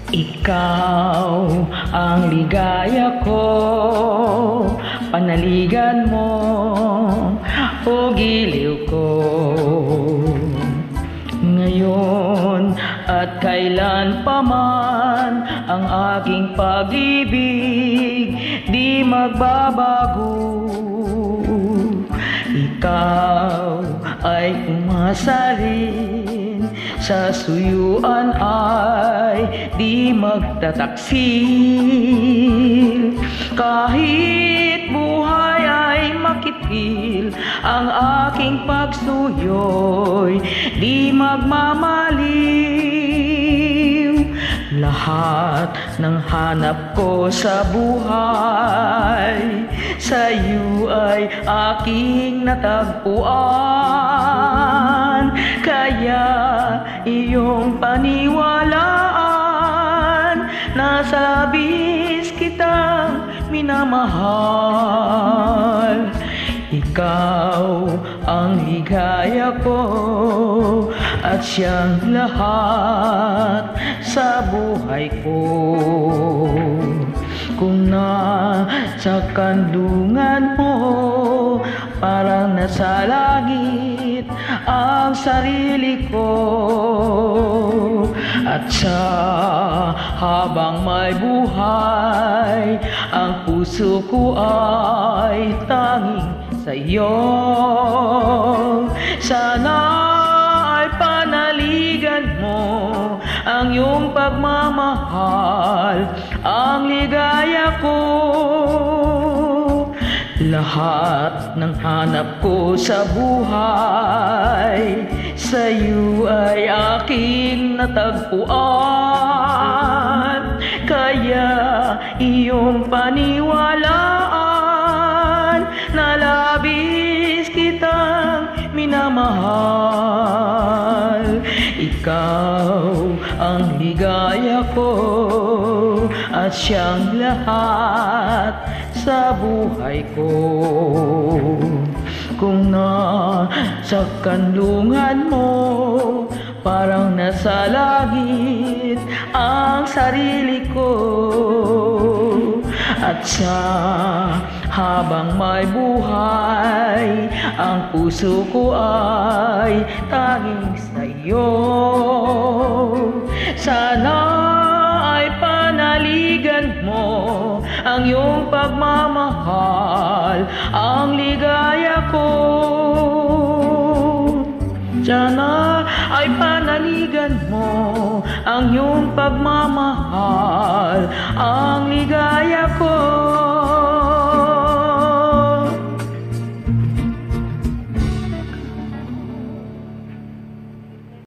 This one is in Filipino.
Ikaw ang ligaya ko, panaligan mo o giliw ko. Ngayon at kailan pa man ang aking pag-ibig di magbabago. Ikaw ay umasa rin, sa suyuan ay di magtataksil. Kahit buhay ay makitil, ang aking pagsuyo'y di magmamaliw. Lahat ng hanap ko sa buhay, sa'yo ay aking natagpuan. Kaya iyong paniwalaan, nasa labis kitang minamahal. Ikaw ang ligaya ko at siyang lahat sa buhay ko. Kung nasa kandungan mo, parang nasa langit ang sarili ko. At sa habang may buhay, ang puso ko ay tanging sa'yo. Sana ay panaligan mo ang iyong pagmamahal, ang ligaya ko. Lahat ng hanap ko sa buhay, sa'yo ay aking natagpuan. Kaya iyong paniwalaan, na labis kitang minamahal. Ikaw ang ligaya ko at siyang lahat sa buhay ko. Kung nasa kanlungan mo, parang nasa langit ang sarili ko. At sa habang may buhay, ang puso ko ay tanging sa'yo. Sana ay panaligan mo ang iyong pagmamahal, ang ligaya ko. Sana ay panaligan mo ang iyong pagmamahal, ang ligaya ko.